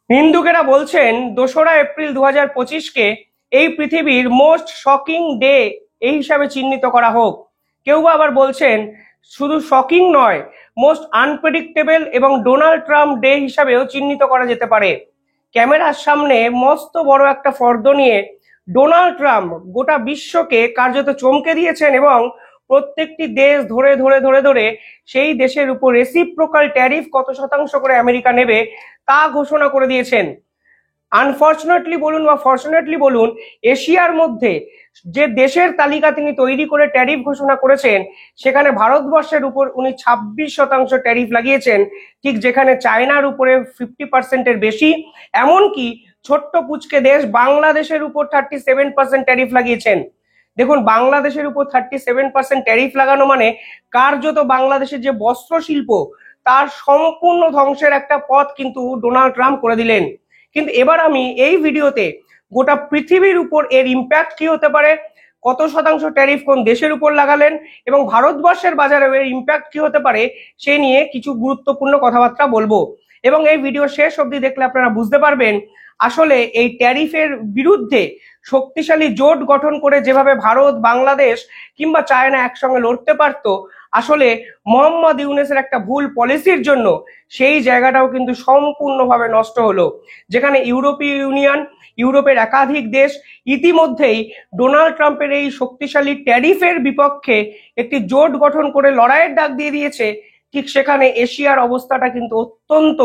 নিন্দুকেরা বলছেন 2রা এপ্রিল 2025-কে এই পৃথিবীর মোস্ট শকিং ডে এই হিসাবে চিহ্নিত করা হোক। কেউ বা আবার বলছেন শুধু শকিং নয়, মোস্ট আনপ্রেডিক্টেবল এবং ডোনাল্ড ট্রাম্প ডে হিসাবেও চিহ্নিত করা যেতে পারে। ক্যামেরার সামনে মস্ত বড় একটা ফর্দ নিয়ে ডোনাল্ড ট্রাম্প গোটা বিশ্বকে কার্যত চমকে দিয়েছেন এবং প্রত্যেকটি দেশ ধরে ধরে ধরে ধরে সেই দেশের উপর রেসিপ্রোকাল ট্যারিফ কত শতাংশ করে আমেরিকা নেবে তা ঘোষণা করে দিয়েছেন। আনফর্চুনেটলি বলুন বা ফর্চুনেটলি বলুন, এশিয়ার মধ্যে যে দেশের তালিকা তিনি তৈরি করে ট্যারিফ ঘোষণা করেছেন সেখানে ভারতবর্ষের উপর উনি 26% ট্যারিফ লাগিয়েছেন, ঠিক যেখানে চায়নার উপরে 50%-এর বেশি, এমনকি ছোট্ট পুচকে দেশ বাংলাদেশের উপর 37% ট্যারিফ লাগিয়েছেন। দেখুন, বাংলাদেশের উপর 37% ট্যারিফ লাগানো মানে কার্যত বাংলাদেশের যে বস্ত্র শিল্প তার সম্পূর্ণ ধ্বংসের একটা পথ কিন্তু ডোনাল্ড ট্রাম্প করে দিলেন। কিন্তু এবার আমি এই ভিডিওতে গোটা পৃথিবীর উপর এর ইম্প্যাক্ট কি হতে পারে, কত শতাংশ ট্যারিফ কোন দেশের উপর লাগালেন এবং ভারতবর্ষের বাজারে এর ইম্প্যাক্ট কি হতে পারে সে নিয়ে কিছু গুরুত্বপূর্ণ কথাবার্তা বলবো। এবং এই ভিডিও শেষ অবধি দেখলে আপনারা বুঝতে পারবেন আসলে এই ট্যারিফের বিরুদ্ধে শক্তিশালী জোট গঠন করে যেভাবে ভারত, বাংলাদেশ কিংবা চায়না একসঙ্গে লড়তে পারত, আসলে মোহাম্মদ ইউনূসের একটা ভুল পলিসির জন্য সেই জায়গাটাও কিন্তু সম্পূর্ণভাবে নষ্ট হলো। যেখানে ইউরোপীয় ইউনিয়ন, ইউরোপের একাধিক দেশ ইতিমধ্যেই ডোনাল্ড ট্রাম্পের এই শক্তিশালী ট্যারিফের বিপক্ষে একটি জোট গঠন করে লড়াইয়ের ডাক দিয়ে দিয়েছে, ঠিক সেখানে এশিয়ার অবস্থাটা কিন্তু অত্যন্ত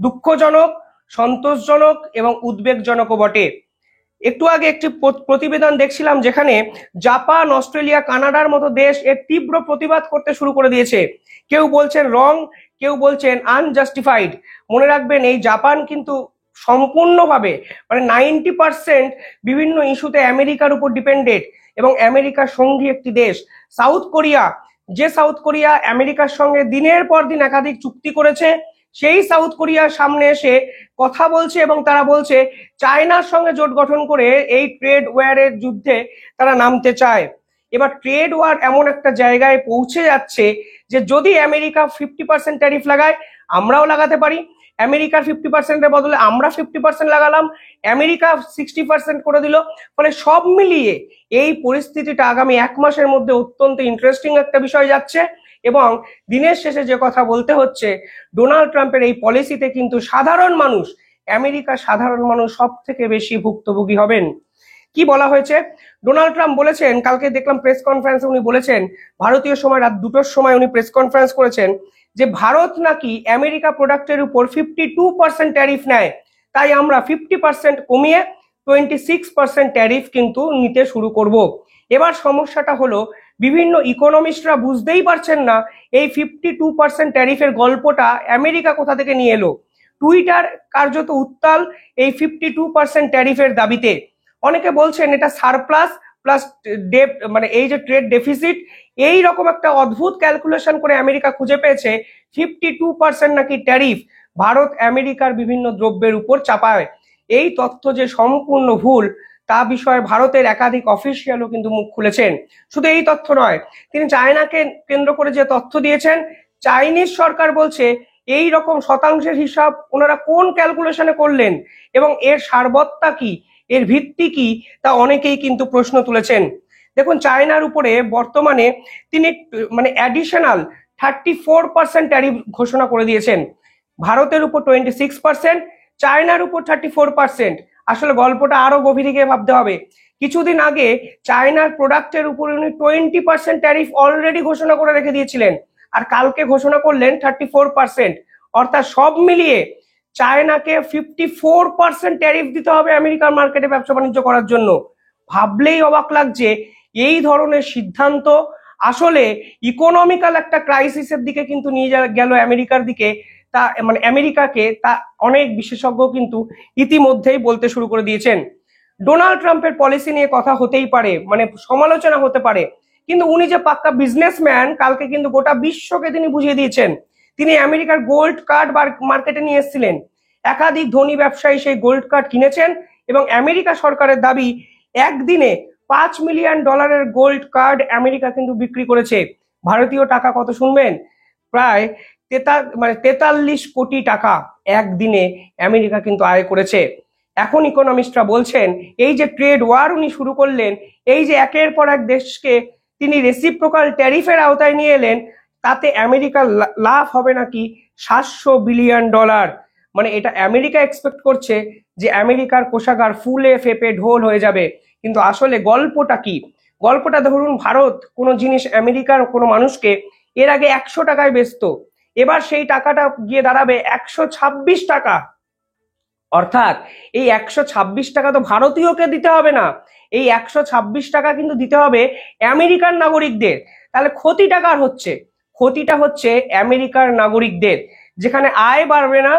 দুঃখজনক, সন্তোষজনক এবং উদ্বেগজনকও বটে। একটু আগে একটি প্রতিবেদন দেখছিলাম যেখানে জাপান, অস্ট্রেলিয়া, কানাডার মতো দেশ এর তীব্র প্রতিবাদ করতে শুরু করে দিয়েছে। কেউ বলছেন রং, কেউ বলছেন আনজাস্টিফাইড। মনে রাখবেন, এই জাপান কিন্তু সম্পূর্ণভাবে মানে 90% বিভিন্ন ইস্যুতে আমেরিকার উপর ডিপেন্ডেড এবং আমেরিকার সঙ্গী একটি দেশ। সাউথ কোরিয়া, যে সাউথ কোরিয়া আমেরিকার সঙ্গে দিনের পর দিন একাধিক চুক্তি করেছে, সেই সাউথ কোরিয়ার সামনে এসে কথা বলছে এবং তারা বলছে চায়নার সঙ্গে জোট গঠন করে এই ট্রেড ওয়ারের যুদ্ধে তারা নামতে চায়। এবার ট্রেড ওয়ার এমন একটা জায়গায় পৌঁছে যাচ্ছে যে যদি আমেরিকা 50% ট্যারিফ লাগায়, আমরাও লাগাতে পারি। আমেরিকার 50%-এর বদলে আমরা 50% লাগালাম, আমেরিকা 60% করে দিল। ফলে সব মিলিয়ে এই পরিস্থিতিটা আগামী 1 মাসের মধ্যে অত্যন্ত ইন্টারেস্টিং একটা বিষয় যাচ্ছে। এবং দিনের শেষে যে কথা বলতে হচ্ছে, ডোনাল্ড ট্রাম্পের এই পলিসিতে কিন্তু সাধারণ মানুষ, আমেরিকার সাধারণ মানুষ সব থেকে বেশি ভুক্তভোগী হবেন। কি বলা হয়েছে? ডোনাল্ড ট্রাম্প বলেছেন, কালকে দেখলাম প্রেস কনফারেন্সে উনি বলেছেন, ভারতীয় সময় রাত 2টোর সময় উনি প্রেস কনফারেন্স করেছেন যে ভারত নাকি আমেরিকা প্রোডাক্টের উপর 52% ট্যারিফ নেয়, তাই আমরা 50% কমিয়ে 26% ট্যারিফ কিন্তু নিতে শুরু করব। এবার সমস্যাটা হলো বিভিন্ন ইকোনমিস্টরা বুঝতেই পারছেন না এই 52% ট্যারিফের গল্পটা আমেরিকা কোথা থেকে নিয়ে এলো। টুইটার কার্যত উত্তাল এই 52% ট্যারিফের দাবিতে। অনেকে বলছেন এটা সারপ্লাস প্লাস ডেপ, মানে এই যে ট্রেড ডেফিসিট, এই রকম একটা অদ্ভুত ক্যালকুলেশন করে আমেরিকা খুঁজে পেয়েছে 52% নাকি ট্যারিফ ভারত আমেরিকার বিভিন্ন দ্রব্যের উপর চাপায়। এই তথ্য যে সম্পূর্ণ ভুল তা বিষয়ে ভারতের একাধিক অফিসিয়ালও কিন্তু মুখ খুলেছেন। শুধু এই তথ্য নয়, তিনি চায়নাকে কেন্দ্র করে যে তথ্য দিয়েছেন, চাইনিজ সরকার বলছে এই রকম শতাংশের হিসাব ওনারা কোন ক্যালকুলেশনে করলেন এবং এর সারবত্তা কি, এর ভিত্তি কি, তা অনেকেই কিন্তু প্রশ্ন তুলেছেন। দেখুন, চায়নার উপরে বর্তমানে তিনি মানে অ্যাডিশনাল 34% ট্যারিফ ঘোষণা করে দিয়েছেন। ভারতের উপর 26%, চায়নার উপর 34%। আসলে গল্পটা আরো গভীরে গিয়ে ভাবতে হবে। কিছুদিন আগে চায়নার প্রোডাক্টের উপর উনি 20% ট্যারিফ অলরেডি ঘোষণা করে রেখে দিয়েছিলেন, আর কালকে ঘোষণা করলেন 34%। অর্থাৎ সব মিলিয়ে চায়নাকে 54% ট্যারিফ দিতে হবে আমেরিকার মার্কেটে ব্যবসা বাণিজ্য করার জন্য। ভাবলেই অবাক লাগছে এই ধরনের সিদ্ধান্ত আসলে ইকোনমিক্যাল একটা ক্রাইসিসের দিকে কিন্তু নিয়ে গেল আমেরিকার দিকে। তা মানে আমেরিকাকে তা অনেক বিশেষজ্ঞ কিন্তু ইতিমধ্যেই বলতে শুরু করে দিয়েছেন। ডোনাল্ড ট্রাম্পের পলিসি নিয়ে কথা হতেই পারে, মানে সমালোচনা হতে পারে, কিন্তু উনি যে পাক্কা বিজনেসম্যান, কালকে কিন্তু গোটা বিশ্বকে তিনি বুঝিয়ে দিয়েছেন। তিনি আমেরিকার গোল্ড কার্ড মার্কেটে নিয়ে এসেছিলেন, একাধিক ধনী ব্যবসায়ী সেই গোল্ড কার্ড কিনেছেন এবং আমেরিকা সরকারের দাবি একদিনে $5 মিলিয়ন গোল্ড কার্ড আমেরিকা কিন্তু বিক্রি করেছে। ভারতীয় টাকা কত শুনবেন? প্রায় 43 কোটি টাকা একদিনে আমেরিকা কিন্তু আয় করেছে। এখন ইকোনমিস্টরা বলছেন এই যে ট্রেড ওয়ার উনি শুরু করলেন, এই যে একের পর এক দেশকে তিনি রেসিপ্রোকাল ট্যারিফের আওতায় নিয়ে এলেন, তাতে আমেরিকার লাভ হবে নাকি $700 বিলিয়ন। মানে এটা আমেরিকা এক্সপেক্ট করছে যে আমেরিকার কোষাগার ফুলে ফেপে ঢোল হয়ে যাবে। কিন্তু আসলে গল্পটা কি? গল্পটা ধরুন, ভারত কোনো জিনিস আমেরিকার কোনো মানুষকে এর আগে 100 টাকায় বেচতো, এবার সেই টাকাটা গিয়ে দাঁড়াবে 126 টাকা। অর্থাৎ এই 126 টাকা তো ভারতীয়কে দিতে হবে না, এই 126 টাকা কিন্তু দিতে হবে আমেরিকান নাগরিকদের। তাহলে ক্ষতিটা কার হচ্ছে? ক্ষতিটা হচ্ছে আমেরিকার নাগরিকদের। যেখানে আয় বাড়বে না,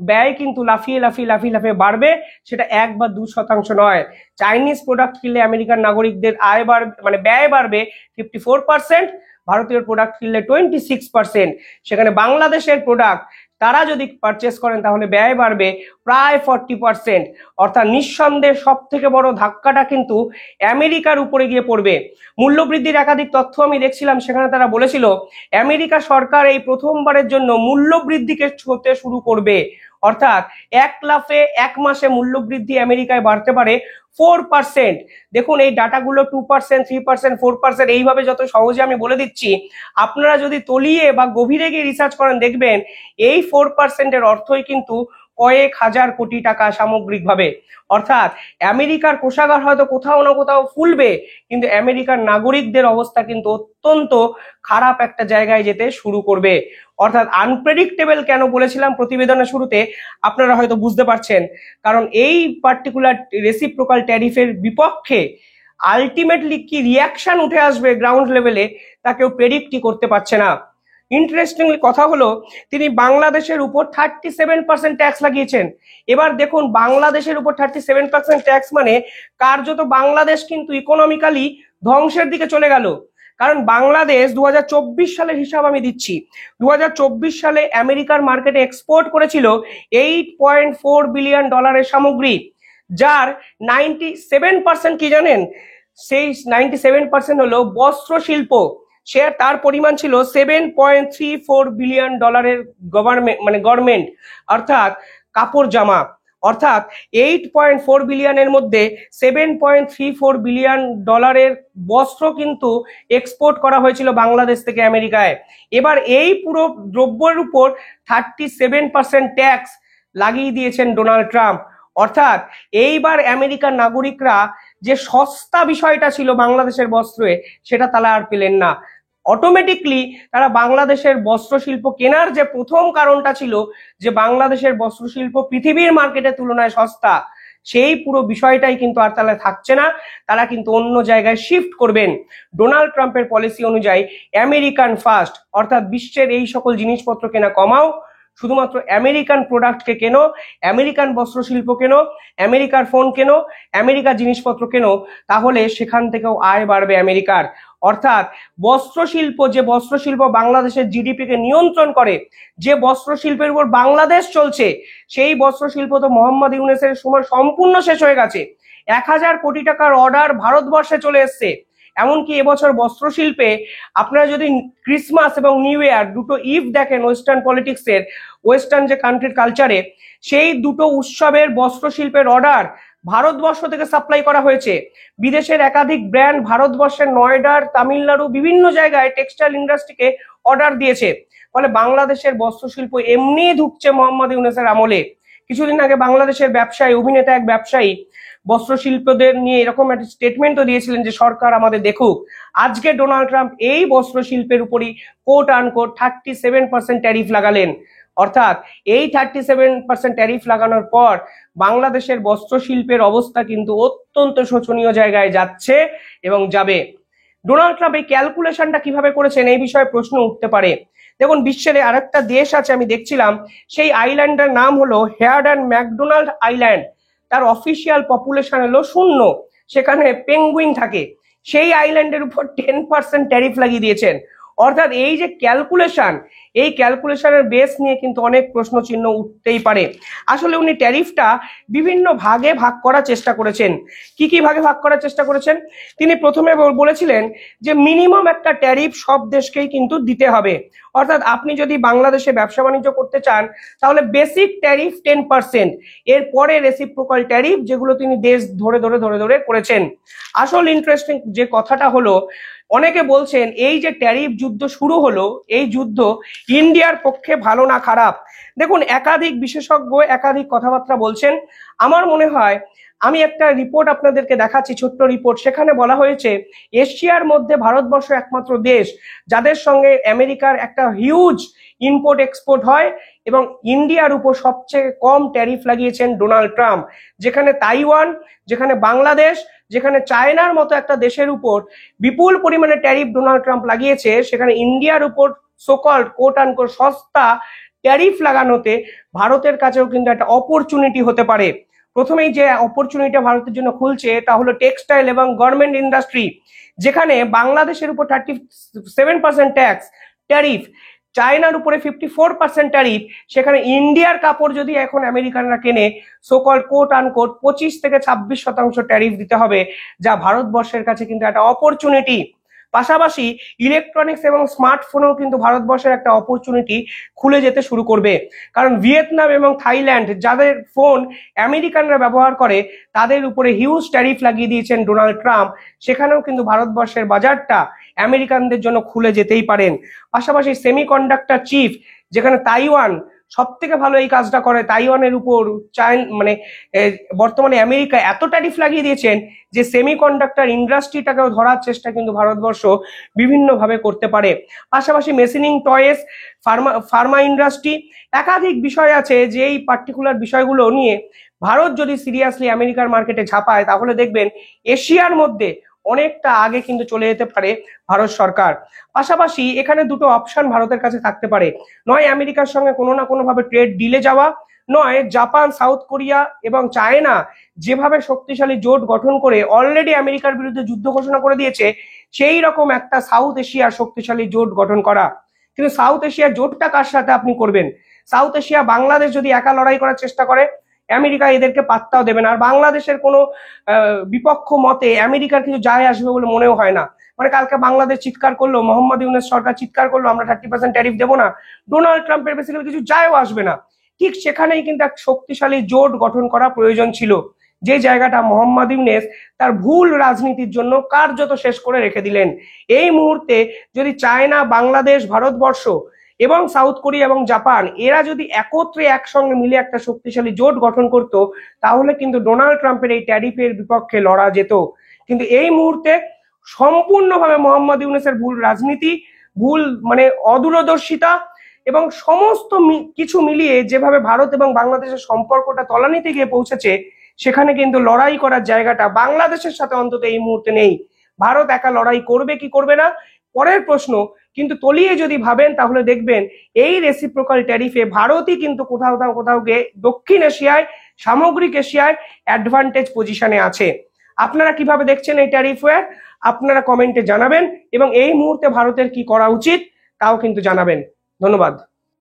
ব্যয় কিন্তু লাফিয়ে লাফিয়ে লাফিয়ে লাফিয়ে বাড়বে। সেটা 1 বা 2% নয়। চাইনিজ প্রোডাক্ট কিনলে আমেরিকান নাগরিকদের আয় বাড়বে, মানে ব্যয় বাড়বে 54%, ভারতীয় প্রোডাক্ট কিনলে 26%। সেখানে বাংলাদেশের প্রোডাক্ট তারা যদি পারচেস করেন তাহলে ব্যয় বাড়বে প্রায় 40%। অর্থাৎ নিঃসন্দেহে সব থেকে বড় ধাক্কাটা কিন্তু আমেরিকার উপরে গিয়ে পড়বে। মূল্যবৃদ্ধির একাধিক তথ্য আমি দেখছিলাম, সেখানে তারা বলেছিল আমেরিকা সরকার এই প্রথমবারের জন্য মূল্যবৃদ্ধিকে ছুঁতে শুরু করবে। অর্থাৎ এক লাফে এক মাসে মূল্যবৃদ্ধি আমেরিকায় বাড়তে পারে 4%। দেখুন এই ডাটাগুলো 2%, 3%, 4% এইভাবে যত সহজে আমি বলে দিচ্ছি, আপনারা যদি তলিয়ে বা গভীরে গিয়ে রিসার্চ করেন দেখবেন এই 4%-এর অর্থই কিন্তু কয়েক হাজার কোটি টাকা সামগ্রিকভাবে। অর্থাৎ আমেরিকার কোষাগার হয়তো কোথাও না কোথাও ফুলবে, কিন্তু আমেরিকার নাগরিকদের অবস্থা কিন্তু অত্যন্ত খারাপ একটা জায়গায় যেতে শুরু করবে। অর্থাৎ আনপ্রেডিক্টেবল কেন বলেছিলাম প্রতিবেদনের শুরুতে, আপনারা হয়তো বুঝতে পারছেন। কারণ এই পার্টিকুলার রেসিপ্রোকাল ট্যারিফের বিপক্ষে আলটিমেটলি কি রিয়াকশন উঠে আসবে গ্রাউন্ড লেভেলে, তা কেউ প্রেডিক্টই করতে পারছে না। ইন্টারেস্টিংলি কথা হলো, তিনি বাংলাদেশের উপর 37% ট্যাক্স লাগিয়েছেন। এবার দেখুন বাংলাদেশের উপর 37% ট্যাক্স মানে কার্যত বাংলাদেশ কিন্তু ইকোনমিক্যালি ধ্বংসের দিকে চলে গেল। কারণ বাংলাদেশ 2024 সালের হিসাব আমি দিচ্ছি, 2024 সালে আমেরিকার মার্কেটে এক্সপোর্ট করেছিল $8.4 বিলিয়ন সামগ্রী, যার 97% কি জানেন? সেই 97% হলো বস্ত্র শিল্প। তার পরিমাণ ছিল $7.34 বিলিয়ন গভর্নমেন্ট, অর্থাৎ কাপড় জামা। অর্থাৎ 8.4 বিলিয়নের মধ্যে $7.34 বিলিয়ন বস্ত্র কিন্তু এক্সপোর্ট করা হয়েছিল বাংলাদেশ থেকে আমেরিকায়। এবার এই পুরো দ্রব্যের উপর 37% ট্যাক্স লাগিয়ে দিয়েছেন ডোনাল্ড ট্রাম্প। অর্থাৎ এইবার আমেরিকার নাগরিকরা যে সস্তা বিষয়টা ছিল বাংলাদেশের বস্ত্রে, সেটা তারা আর পেলেন না। অটোমেটিকলি তারা বাংলাদেশের বস্ত্র শিল্প কেনার যে প্রথম কারণটা ছিল যে বাংলাদেশের বস্ত্র শিল্প পৃথিবীর মার্কেটের তুলনায় সস্তা, সেই পুরো বিষয়টাই কিন্তু আর তাহলে থাকছে না। তারা কিন্তু অন্য জায়গায় শিফট করবেন। ডোনাল্ড ট্রাম্পের পলিসি অনুযায়ী আমেরিকান ফার্স্ট, অর্থাৎ বিশ্বের এই সকল জিনিসপত্র কেনা কমাও, শুধুমাত্র আমেরিকান প্রোডাক্টকে কেনো, আমেরিকান বস্ত্র শিল্প কেনো, আমেরিকার ফোন কেনো, আমেরিকার জিনিসপত্র কেনো, তাহলে সেখান থেকেও আয় বাড়বে আমেরিকার। অর্থাৎ বস্ত্র শিল্প, যে বস্ত্র শিল্প বাংলাদেশের জিডিপিকে নিয়ন্ত্রণ করে, যে বস্ত্র শিল্পের উপর বাংলাদেশ চলছে, সেই বস্ত্র শিল্প তো মোহাম্মদ ইউনূসের সময় সম্পূর্ণ শেষ হয়ে গেছে। 1000 কোটি টাকার অর্ডার ভারতবর্ষে চলে এসছে। এমনকি এবছর বস্ত্র শিল্পে আপনারা যদি ক্রিসমাস এবং নিউ ইয়ার দুটো ইভ দেখেন ওয়েস্টার্ন পলিটিক্সের, ওয়েস্টার্ন যে কান্ট্রির কালচারে, সেই দুটো উৎসবের বস্ত্র শিল্পের অর্ডার ভারতবর্ষ থেকে সাপ্লাই করা হয়েছে। বিদেশের একাধিক ব্র্যান্ড ভারতবর্ষের নয়ডার, তামিলনাড়ু বিভিন্ন জায়গায় টেক্সটাইল ইন্ডাস্ট্রিকে অর্ডার দিয়েছে। ফলে বাংলাদেশের বস্ত্র শিল্প এমনি ঢুকছে মোহাম্মদ ইউনূসের আমলে। কিছুদিন আগে বাংলাদেশের ব্যবসায়ী, অভিনেতা এক ব্যবসায়ী বস্ত্র শিল্পদের নিয়ে এরকম একটা স্টেটমেন্টও দিয়েছিলেন যে সরকার আমাদের দেখুক। আজকে ডোনাল্ড ট্রাম্প এই বস্ত্র শিল্পের উপরই কোট আনকোট 37% ট্যারিফ লাগালেন। অর্থাৎ এই 37% ট্যারিফ লাগানোর পর বাংলাদেশের বস্ত্র শিল্পের অবস্থা কিন্তু অত্যন্ত শোচনীয় জায়গায় যাচ্ছে এবং যাবে। ডোনাল্ড ট্রাম্প এই ক্যালকুলেশনটা কিভাবে করেছেন, এই বিষয়ে প্রশ্ন উঠতে পারে। দেখুন বিশ্বের আরেকটা দেশ আছে, আমি দেখছিলাম, সেই আইল্যান্ডের নাম হলো হেয়ার্ড অ্যান্ড ম্যাকডোনাল্ড আইল্যান্ড। তার অফিসিয়াল পপুলেশন হলো 0, সেখানে পেঙ্গুইন থাকে। সেই আইল্যান্ডের উপর 10% ট্যারিফ লাগিয়ে দিয়েছেন। অর্থাৎ এই যে ক্যালকুলেশন, এই ক্যালকুলেশনের বেস নিয়ে কিন্তু অনেক প্রশ্ন চিহ্ন উঠতেই পারে। আসলে উনি ট্যারিফটা বিভিন্ন ভাগে ভাগ করার চেষ্টা করেছেন। কি কি ভাগে ভাগ করার চেষ্টা করেছেন? তিনি প্রথমে বলেছিলেন যে মিনিমাম একটা ট্যারিফ সব দেশকেই কিন্তু দিতে হবে। অর্থাৎ আপনি যদি বাংলাদেশে ব্যবসা বাণিজ্য করতে চান তাহলে বেসিক ট্যারিফ 10%, এরপরে রেসিপ্রোকাল ট্যারিফ, যেগুলো তিনি দেশ ধরে ধরে ধরে ধরে করেছেন। আসল ইন্টারেস্টিং যে কথাটা হলো, অনেকে বলছেন এই যে ট্যারিফ যুদ্ধ শুরু হলো, এই যুদ্ধ ইন্ডিয়ার পক্ষে ভালো না খারাপ। দেখুন, একাধিক বিশেষজ্ঞ একাধিক কথাবার্তা বলছেন। আমার মনে হয়, আমি একটা রিপোর্ট আপনাদেরকে দেখাচ্ছি, ছোট্ট রিপোর্ট। সেখানে বলা হয়েছে এশিয়ার মধ্যে ভারতবর্ষ একমাত্র দেশ যাদের সঙ্গে আমেরিকার একটা হিউজ ইম্পোর্ট এক্সপোর্ট হয়, এবং ইন্ডিয়ার উপর সবচেয়ে কম ট্যারিফ লাগিয়েছেন ডোনাল্ড ট্রাম্প। যেখানে তাইওয়ান, যেখানে বাংলাদেশ, যেখানে চায়নার মতো একটা দেশের উপর বিপুল পরিমাণে ট্যারিফ ডোনাল্ড ট্রাম্প লাগিয়েছে, সেখানে ইন্ডিয়ার উপর সোকল্ড কোট আনকোট সস্তা ট্যারিফ লাগানোতে ভারতের কাছেও কিন্তু একটা অপরচুনিটি হতে পারে। প্রথমেই যে অপরচুনিটি ভারতের জন্য খুলছে তা হলো টেক্সটাইল এবং গার্মেন্ট ইন্ডাস্ট্রি, যেখানে বাংলাদেশের উপর 37% ট্যাক্স ট্যারিফ, চায়নার উপরে 54% ট্যারিফ, সেখানে ইন্ডিয়ার কাপড় যদি এখন আমেরিকানরা কেনে সোকল কোট আনকোট 25 থেকে 26% ট্যারিফ দিতে হবে, যা ভারতবর্ষের কাছে কিন্তু একটা অপরচুনিটি। পাশাপাশি ইলেকট্রনিক্স এবং স্মার্টফোনেও কিন্তু ভারতবর্ষের একটা অপরচুনিটি খুলে যেতে শুরু করবে। কারণ ভিয়েতনাম এবং থাইল্যান্ড, যাদের ফোন আমেরিকানরা ব্যবহার করে, তাদের উপরে হিউজ ট্যারিফ লাগিয়ে দিয়েছেন ডোনাল্ড ট্রাম্প। সেখানেও কিন্তু ভারতবর্ষের বাজারটা আমেরিকানদের জন্য খুলে যেতেই পারেন। পাশাপাশি সেমিকন্ডাক্টর চিপ, যেখানে তাইওয়ান সব থেকে ভালো এই কাজটা করে, তাইওয়ানের উপর বর্তমানে আমেরিকা এত ট্যারিফ লাগিয়ে দিয়েছেন যে সেমিকন্ডাক্টর ইন্ডাস্ট্রিটাকেও ধরার চেষ্টা কিন্তু ভারতবর্ষ বিভিন্নভাবে করতে পারে। পাশাপাশি মেশিনিং, টয়েস, ফার্মা ইন্ডাস্ট্রি, একাধিক বিষয় আছে যে এই পার্টিকুলার বিষয়গুলো নিয়ে ভারত যদি সিরিয়াসলি আমেরিকার মার্কেটে ঝাঁপায়, তাহলে দেখবেন এশিয়ার মধ্যে অনেকটা আগে কিন্তু চলে যেতে পারে ভারত সরকার। পাশাপাশি এখানে দুটো অপশন ভারতের কাছে থাকতে পারে, নয় আমেরিকার সঙ্গে কোনো না কোনো ভাবে ট্রেড ডিলে যাওয়া, নয় জাপান, সাউথ কোরিয়া এবং চায়না যেভাবে শক্তিশালী জোট গঠন করে অলরেডি আমেরিকার বিরুদ্ধে যুদ্ধ ঘোষণা করে দিয়েছে, সেই রকম একটা সাউথ এশিয়ার শক্তিশালী জোট গঠন করা। কিন্তু সাউথ এশিয়ার জোটটা কার সাথে আপনি করবেন? সাউথ এশিয়া, বাংলাদেশ যদি একা লড়াই করার চেষ্টা করে, আমেরিকা এদেরকে পাত্তাও দেবে না। আর বাংলাদেশের কোনো বিপক্ষ মতে আমেরিকার কিছু যায় আসবে বলে মনেও হয় না। মানে কালকে বাংলাদেশ চিৎকার করলো, মোহাম্মদ ইউনূস সরকার চিৎকার করলো আমরা 30% ট্যারিফ দেবো না, ডোনাল্ড ট্রাম্পের বেসিক্যালি কিছু যায়ও আসবে না। ঠিক সেখানেই কিন্তু এক শক্তিশালী জোট গঠন করা প্রয়োজন ছিল, যে জায়গাটা মোহাম্মদ ইউনূস তার ভুল রাজনীতির জন্য কার্যত শেষ করে রেখে দিলেন। এই মুহূর্তে যদি চায়না, বাংলাদেশ, ভারতবর্ষ এবং সাউথ কোরিয়া এবং জাপান এরা যদি একত্রে একসঙ্গে মিলে একটা শক্তিশালী জোট গঠন করত, তাহলে কিন্তু ডোনাল্ড ট্রাম্পের এই ট্যারিফের বিপক্ষে লড়া যেত। কিন্তু এই মুহূর্তে সম্পূর্ণভাবে মোহাম্মদ ইউনূসের ভুল রাজনীতি, ভুল অদূরদর্শিতা এবং সমস্ত কিছু মিলিয়ে যেভাবে ভারত এবং বাংলাদেশের সম্পর্কটা তলানিতে গিয়ে পৌঁছেছে, সেখানে কিন্তু লড়াই করার জায়গাটা বাংলাদেশের সাথে অন্তত এই মুহূর্তে নেই। ভারত একা লড়াই করবে কি করবে না পরের প্রশ্ন, কিন্তু তলিয়ে যদি ভাবেন তাহলে দেখবেন এই রেসিপ্রোকাল ট্যারিফে ভারতই কিন্তু কোথাও কোথাও গিয়ে দক্ষিণ এশিয়ায়, সামগ্রিক এশিয়ায় অ্যাডভান্টেজ পজিশনে আছে। আপনারা কিভাবে দেখছেন এই ট্যারিফ ওয়ার? আপনারা কমেন্টে জানাবেন, এবং এই মুহূর্তে ভারতের কি করা উচিত তাও কিন্তু জানাবেন। ধন্যবাদ।